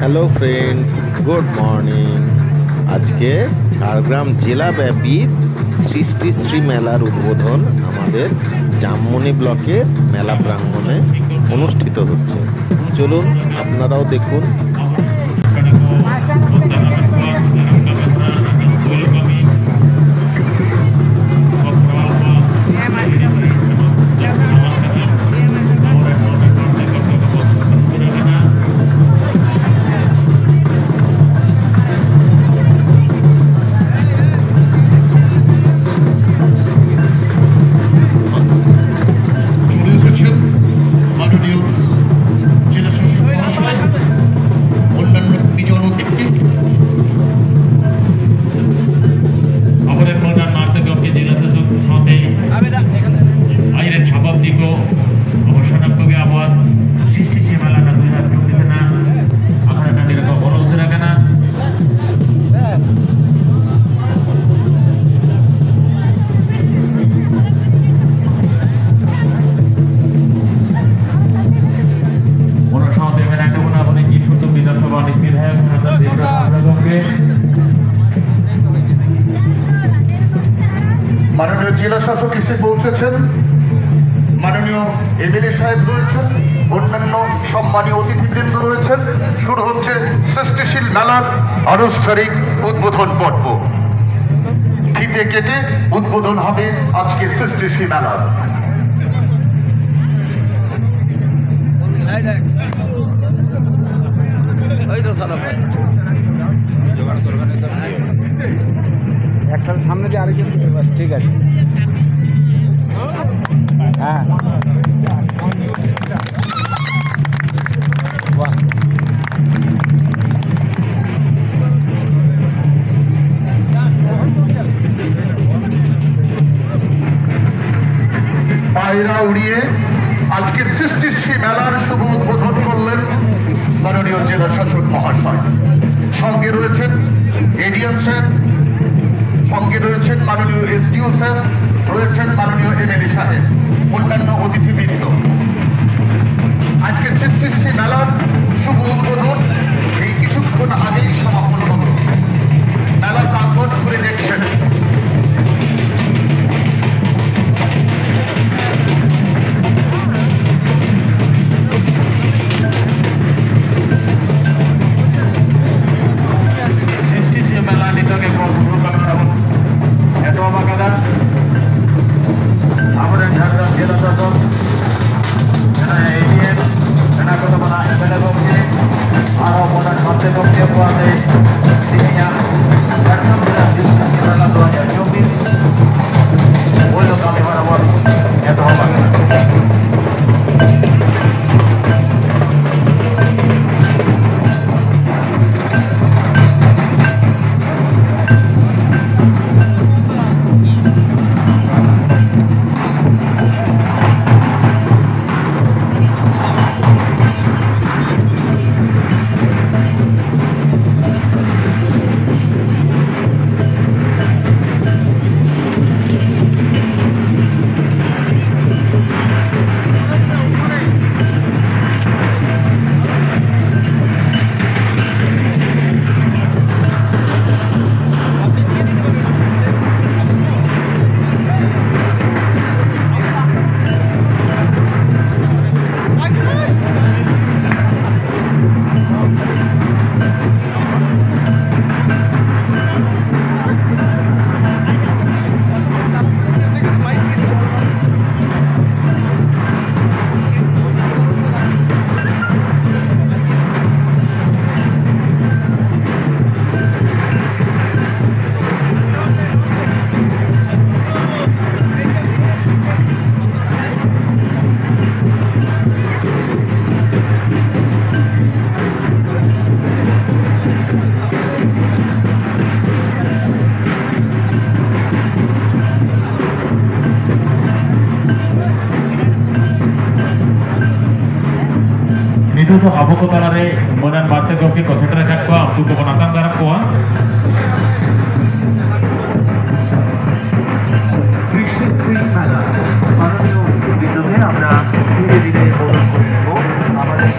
Hello friends, good morning. আজকে ঝাড়গ্রাম জেলাব্যাপী সৃষ্টি শ্রী মেলার উদ্বোধন আমাদের জামমনি ব্লকের মেলা প্রাঙ্গণে অনুষ্ঠিত হচ্ছে। চলুন আপনারাও দেখুন। মাননীয় জেলা শাসক এসে পৌঁছেছেন, মাননীয় এমএলএ সাহেব রয়েছেন, অন্যান্য সম্মানীয় অতিথিবৃন্দ রয়েছেন। শুরু হচ্ছে সৃষ্টিশীল মেলার আনুষ্ঠানিক উদ্বোধন পর্ব। ফিতে কেটে উদ্বোধন হবে আজকে সৃষ্টিশীল মেলা। একসাথে সামনে দিয়ে আরেকজন বাস, ঠিক আছে। হ্যাঁ, পায়রা উড়িয়ে আজকের সৃষ্টিশ্রী মেলার শুভ উদ্বোধন করলেন মাননীয় জেলা শাসক মহাশয়। সঙ্গে রয়েছেন এডিএম স্যার, সঙ্গে রয়েছেন মাননীয় এসডিও স্যার, রয়েছেন মাননীয় এমএলএ সাহেব, অন্যান্য অতিথিবৃন্দ। আজকে সৃষ্টিশ্রী মেলার শুভ উদ্বোধন এই কিছুক্ষণ আগেই সমাপন হল। মেলা প্রাঙ্গণ ঘুরে দেখছেন। Itu tuh abu kotalare monan bate goki konsentrasi kakwa untuk kemenangan darah kuah. আমরা ধীরে ধীরে আমাদের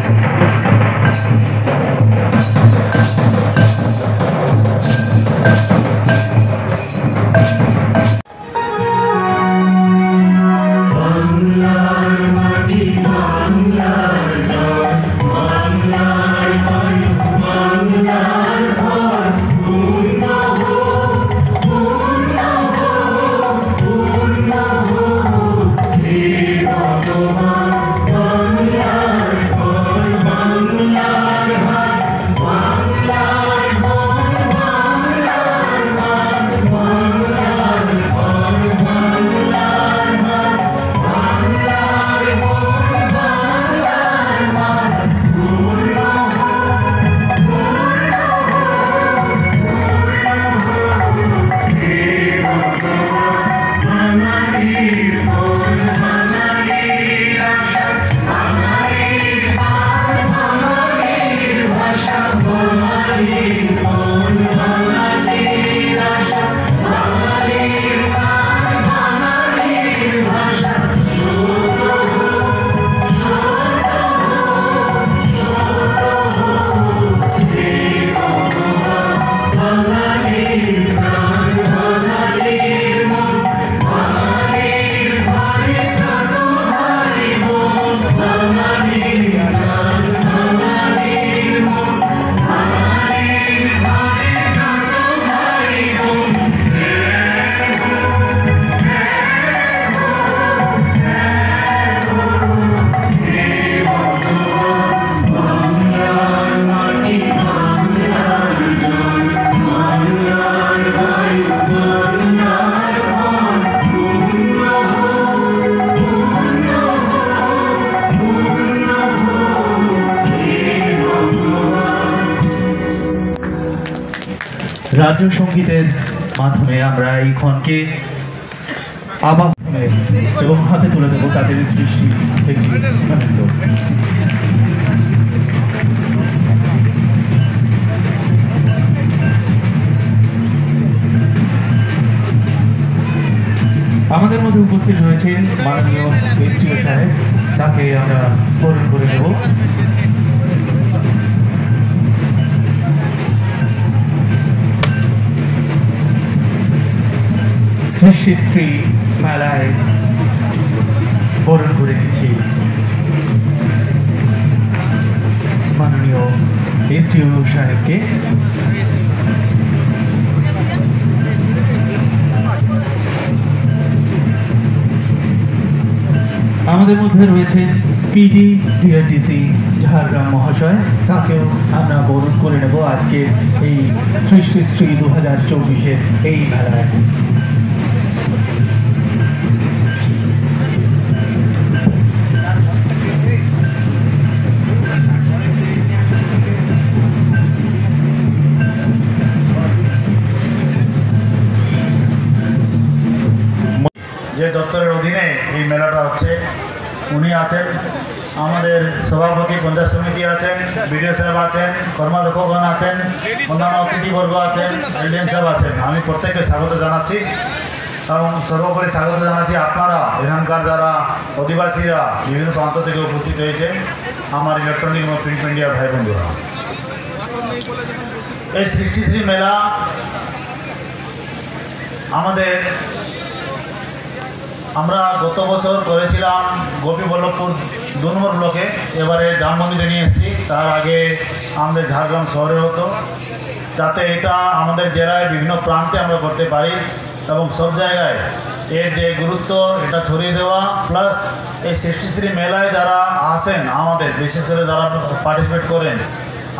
রাজ্য সঙ্গীতের মাধ্যমে আমরা এই ক্ষণকে আবার এবং হাতে তুলে দেবো তাদের সৃষ্টি একটি আনন্দ। আমাদের মধ্যে উপস্থিত রয়েছেন মাননীয় এসডিও সাহেব, তাকে আমরা বরণ করে নেব। সৃষ্টিশ্রী মেলায় বরণ করে নিচ্ছি মাননীয় এসডিও সাহেবকে। আমাদের মধ্যে রয়েছেন পিডি ডিআরটিসি ঝাড়গ্রাম মহাশয়, তাকেও আমরা বরণ করে নেব আজকে এই সৃষ্টিশ্রী 2024-এর এই মেলায়। যে দপ্তরের অধীনে এই মেলাটা হচ্ছে উনি আছেন, আমাদের সভাপতি পঞ্চায়েত সমিতি আছেন, বিডিও সাহেব আছেন, কর্মাধ্যক্ষগণ আছেন, অন্যান্য অতিথিবর্গ আছেন, এলডিএম সাহেব আছেন। আমি প্রত্যেককে স্বাগত জানাচ্ছি এবং সর্বোপরি স্বাগত জানাচ্ছি আপনারা এখানকার যারা অধিবাসীরা বিভিন্ন প্রান্ত থেকে উপস্থিত হয়েছেন, আমার ইলেকট্রনিক এবং প্রিন্ট মিডিয়া ভাই বন্ধুরা। এই সৃষ্টিশ্রী মেলা আমরা গত বছর করেছিলাম গোপীবল্লভপুর 2 নম্বর ব্লকে, এবারে জামমন্দিরে নিয়ে এসেছি। তার আগে আমাদের ঝাড়গ্রাম শহরে হতো, যাতে এটা আমাদের জেলায় বিভিন্ন প্রান্তে আমরা করতে পারি এবং সব জায়গায় এর যে গুরুত্ব এটা ছড়িয়ে দেওয়া, প্লাস এই সৃষ্টিশ্রী মেলায় যারা আসেন, আমাদের বিশেষ করে যারা পার্টিসিপেট করেন,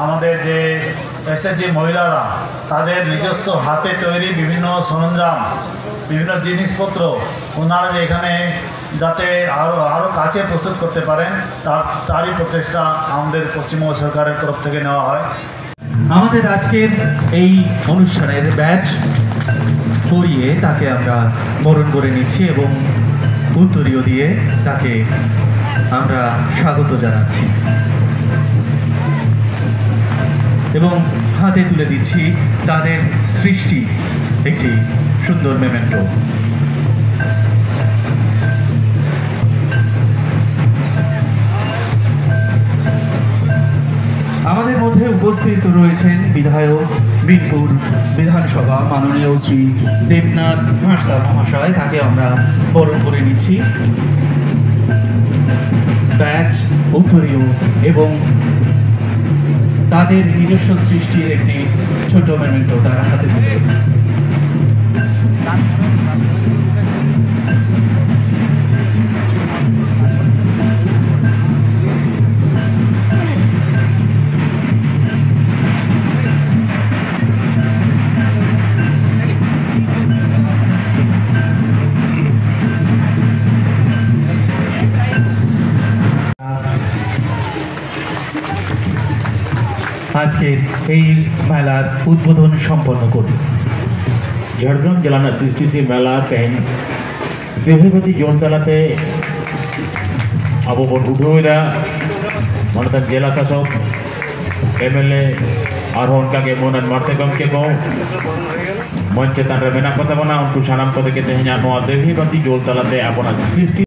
আমাদের যে এসএসজি মহিলারা, তাদের নিজস্ব হাতে তৈরি বিভিন্ন সরঞ্জাম, বিভিন্ন জিনিসপত্র ওনারা যে এখানে যাতে আরও কাছে প্রস্তুত করতে পারেন, তারই প্রচেষ্টা আমাদের পশ্চিমবঙ্গ সরকারের তরফ থেকে নেওয়া হয়। আমাদের আজকের এই অনুষ্ঠানের ব্যাচ পরিয়ে তাকে আমরা বরণ করে নিচ্ছি এবং উত্তরীয় দিয়ে তাকে আমরা স্বাগত জানাচ্ছি এবং হাতে তুলে দিচ্ছি তাদের সৃষ্টি একটি সুন্দর মেমেন্টো। আমাদের মধ্যে উপস্থিত রয়েছেন বিধায়ক বিনপুর বিধানসভা মাননীয় শ্রী দেবনাথ হাঁসদা মহাশয়, তাকে আমরা বরণ করে নিচ্ছি। ব্যাচ, উত্তরীয় এবং তাদের নিজস্ব সৃষ্টির একটি ছোট মেমেন্টো তারা হাতে তুলে। আজকে এই মেলার উদ্বোধন সম্পন্ন করি। ঝাড়গ্রাম জেলার সৃষ্টিশ্রী মেলা तेहन बेहबती जोनतलाते आबो बन उठोइला मानता जिला शासक एमएलए और उनका के मोनन मारते गम के को मंच तान रे मेना पता बना उनको सानाम पद के तेहन नो बेहबती जोनतलाते अपना सृष्टि